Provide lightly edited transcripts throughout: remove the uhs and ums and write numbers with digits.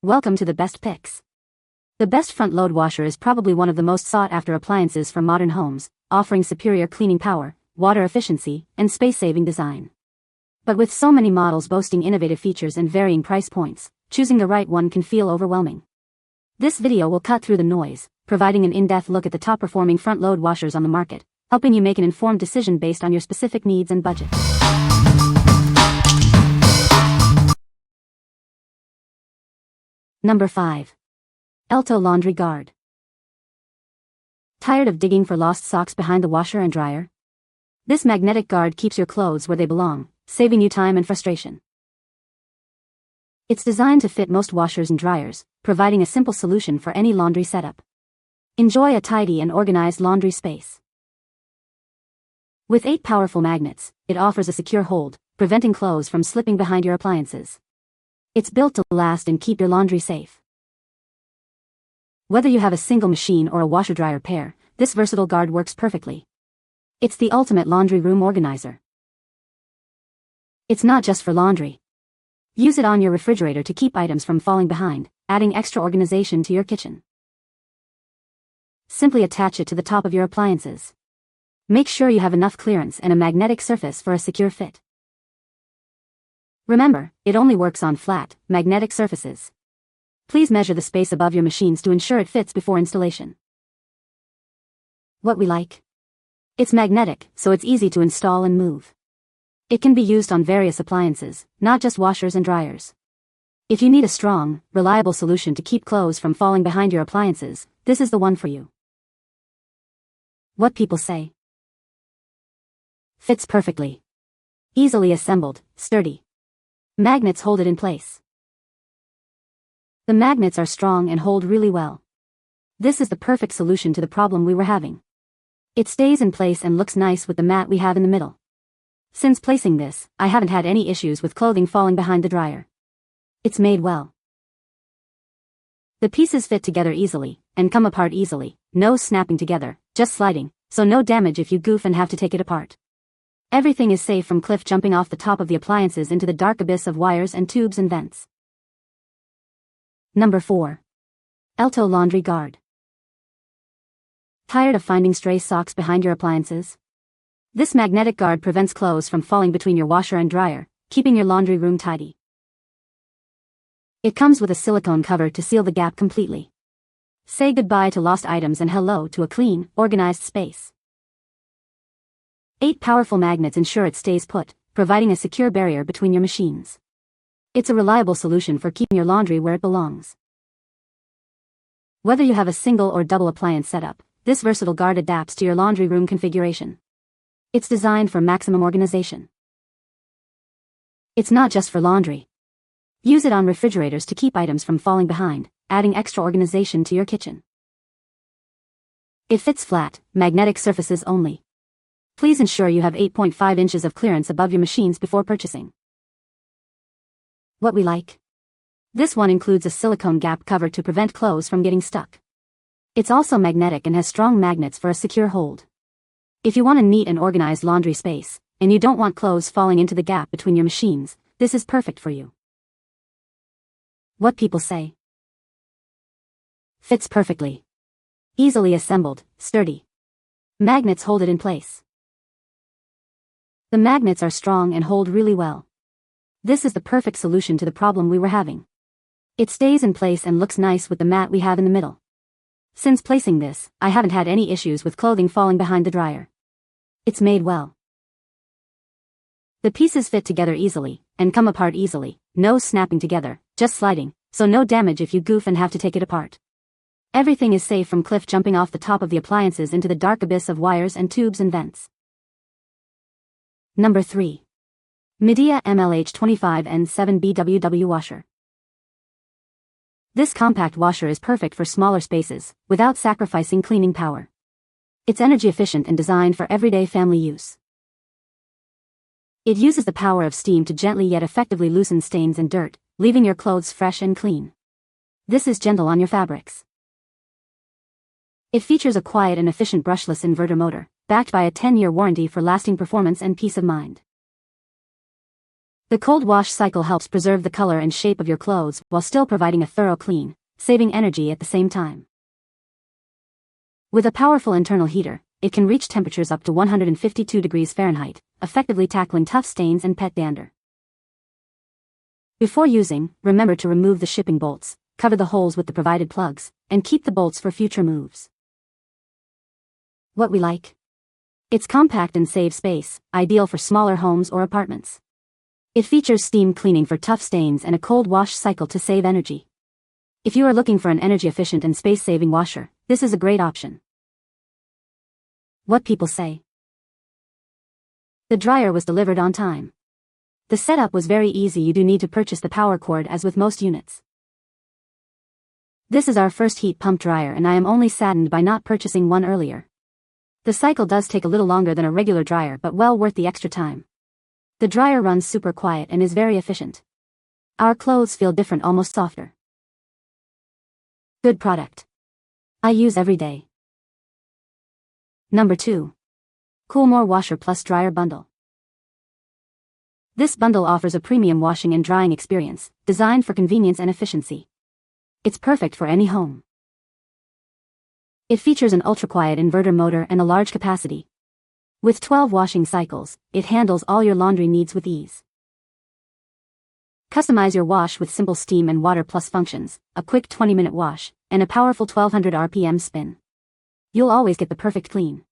Welcome to the best picks. The best front-load washer is probably one of the most sought-after appliances for modern homes, offering superior cleaning power, water efficiency, and space-saving design. But with so many models boasting innovative features and varying price points, choosing the right one can feel overwhelming. This video will cut through the noise, providing an in-depth look at the top-performing front-load washers on the market, helping you make an informed decision based on your specific needs and budget. Number 5. ELTOW Laundry Guard. Tired of digging for lost socks behind the washer and dryer? This magnetic guard keeps your clothes where they belong, saving you time and frustration. It's designed to fit most washers and dryers, providing a simple solution for any laundry setup. Enjoy a tidy and organized laundry space. With 8 powerful magnets, it offers a secure hold, preventing clothes from slipping behind your appliances. It's built to last and keep your laundry safe. Whether you have a single machine or a washer-dryer pair, this versatile guard works perfectly. It's the ultimate laundry room organizer. It's not just for laundry. Use it on your refrigerator to keep items from falling behind, adding extra organization to your kitchen. Simply attach it to the top of your appliances. Make sure you have enough clearance and a magnetic surface for a secure fit. Remember, it only works on flat, magnetic surfaces. Please measure the space above your machines to ensure it fits before installation. What we like? It's magnetic, so it's easy to install and move. It can be used on various appliances, not just washers and dryers. If you need a strong, reliable solution to keep clothes from falling behind your appliances, this is the one for you. What people say? Fits perfectly. Easily assembled, sturdy. Magnets hold it in place. The magnets are strong and hold really well. This is the perfect solution to the problem we were having. It stays in place and looks nice with the mat we have in the middle. Since placing this, I haven't had any issues with clothing falling behind the dryer. It's made well. The pieces fit together easily, and come apart easily, no snapping together, just sliding, so no damage if you goof and have to take it apart. Everything is safe from cliff jumping off the top of the appliances into the dark abyss of wires and tubes and vents. Number 4. ELTOW Laundry Guard. Tired of finding stray socks behind your appliances? This magnetic guard prevents clothes from falling between your washer and dryer, keeping your laundry room tidy. It comes with a silicone cover to seal the gap completely. Say goodbye to lost items and hello to a clean, organized space. 8 powerful magnets ensure it stays put, providing a secure barrier between your machines. It's a reliable solution for keeping your laundry where it belongs. Whether you have a single or double appliance setup, this versatile guard adapts to your laundry room configuration. It's designed for maximum organization. It's not just for laundry. Use it on refrigerators to keep items from falling behind, adding extra organization to your kitchen. It fits flat, magnetic surfaces only. Please ensure you have 8.5 inches of clearance above your machines before purchasing. What we like? This one includes a silicone gap cover to prevent clothes from getting stuck. It's also magnetic and has strong magnets for a secure hold. If you want a neat and organized laundry space, and you don't want clothes falling into the gap between your machines, this is perfect for you. What people say? Fits perfectly. Easily assembled, sturdy. Magnets hold it in place. The magnets are strong and hold really well. This is the perfect solution to the problem we were having. It stays in place and looks nice with the mat we have in the middle. Since placing this, I haven't had any issues with clothing falling behind the dryer. It's made well. The pieces fit together easily, and come apart easily, no snapping together, just sliding, so no damage if you goof and have to take it apart. Everything is safe from cliff jumping off the top of the appliances into the dark abyss of wires and tubes and vents. Number 3. Midea MLH25N7BWW Washer. This compact washer is perfect for smaller spaces, without sacrificing cleaning power. It's energy efficient and designed for everyday family use. It uses the power of steam to gently yet effectively loosen stains and dirt, leaving your clothes fresh and clean. This is gentle on your fabrics. It features a quiet and efficient brushless inverter motor, backed by a 10-year warranty for lasting performance and peace of mind. The cold wash cycle helps preserve the color and shape of your clothes while still providing a thorough clean, saving energy at the same time. With a powerful internal heater, it can reach temperatures up to 152 degrees Fahrenheit, effectively tackling tough stains and pet dander. Before using, remember to remove the shipping bolts, cover the holes with the provided plugs, and keep the bolts for future moves. What we like? It's compact and saves space, ideal for smaller homes or apartments. It features steam cleaning for tough stains and a cold wash cycle to save energy. If you are looking for an energy-efficient and space-saving washer, this is a great option. What people say. The dryer was delivered on time. The setup was very easy. You do need to purchase the power cord as with most units. This is our first heat pump dryer and I am only saddened by not purchasing one earlier. The cycle does take a little longer than a regular dryer but well worth the extra time. The dryer runs super quiet and is very efficient. Our clothes feel different, almost softer. Good product. I use every day. Number 2. KoolMore Washer+Dryer Bundle. This bundle offers a premium washing and drying experience, designed for convenience and efficiency. It's perfect for any home. It features an ultra-quiet inverter motor and a large capacity. With 12 washing cycles, it handles all your laundry needs with ease. Customize your wash with simple steam and water plus functions, a quick 20-minute wash, and a powerful 1200 RPM spin. You'll always get the perfect clean.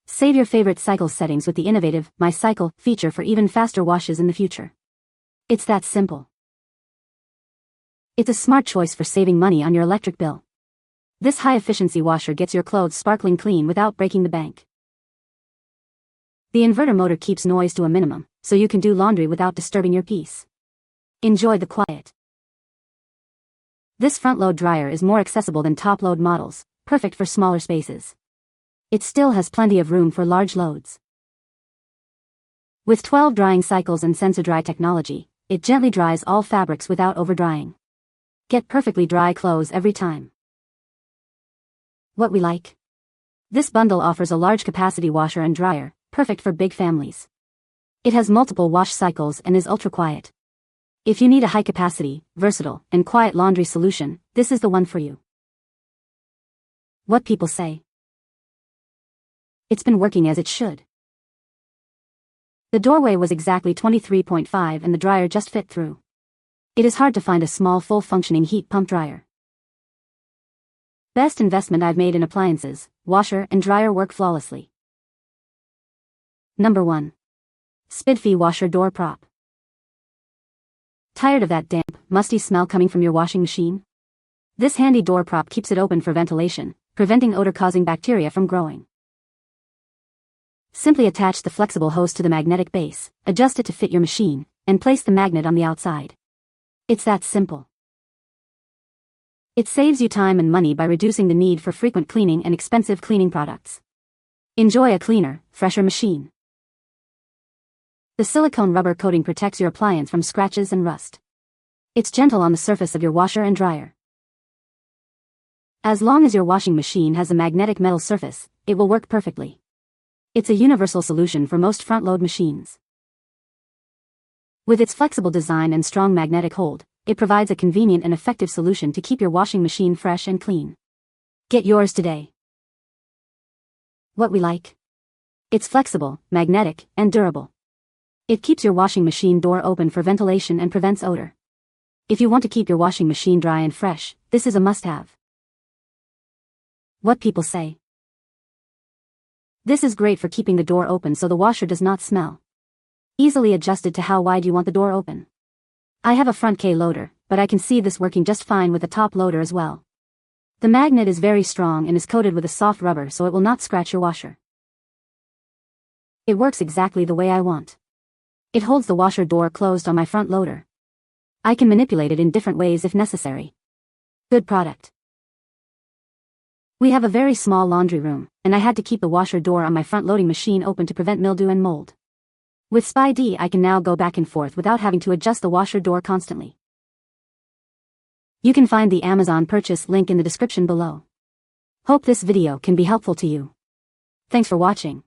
Save your favorite cycle settings with the innovative My Cycle feature for even faster washes in the future. It's that simple. It's a smart choice for saving money on your electric bill. This high-efficiency washer gets your clothes sparkling clean without breaking the bank. The inverter motor keeps noise to a minimum, so you can do laundry without disturbing your peace. Enjoy the quiet. This front-load dryer is more accessible than top-load models, perfect for smaller spaces. It still has plenty of room for large loads. With 12 drying cycles and sensor dry technology, it gently dries all fabrics without over-drying. Get perfectly dry clothes every time. What we like? This bundle offers a large capacity washer and dryer, perfect for big families. It has multiple wash cycles and is ultra-quiet. If you need a high-capacity, versatile, and quiet laundry solution, this is the one for you. What people say. It's been working as it should. The doorway was exactly 23.5 and the dryer just fit through. It is hard to find a small full-functioning heat pump dryer. Best investment I've made in appliances, washer and dryer work flawlessly. Number 1. Spidfee Washer Door Prop. Tired of that damp, musty smell coming from your washing machine? This handy door prop keeps it open for ventilation, preventing odor-causing bacteria from growing. Simply attach the flexible hose to the magnetic base, adjust it to fit your machine, and place the magnet on the outside. It's that simple. It saves you time and money by reducing the need for frequent cleaning and expensive cleaning products. Enjoy a cleaner, fresher machine. The silicone rubber coating protects your appliance from scratches and rust. It's gentle on the surface of your washer and dryer. As long as your washing machine has a magnetic metal surface, it will work perfectly. It's a universal solution for most front-load machines. With its flexible design and strong magnetic hold, it provides a convenient and effective solution to keep your washing machine fresh and clean. Get yours today. What we like? It's flexible, magnetic, and durable. It keeps your washing machine door open for ventilation and prevents odor. If you want to keep your washing machine dry and fresh, this is a must-have. What people say. This is great for keeping the door open so the washer does not smell. Easily adjusted to how wide you want the door open. I have a front K loader, but I can see this working just fine with the top loader as well. The magnet is very strong and is coated with a soft rubber so it will not scratch your washer. It works exactly the way I want. It holds the washer door closed on my front loader. I can manipulate it in different ways if necessary. Good product. We have a very small laundry room, and I had to keep the washer door on my front loading machine open to prevent mildew and mold. With Spidfee I can now go back and forth without having to adjust the washer door constantly. You can find the Amazon purchase link in the description below. Hope this video can be helpful to you. Thanks for watching.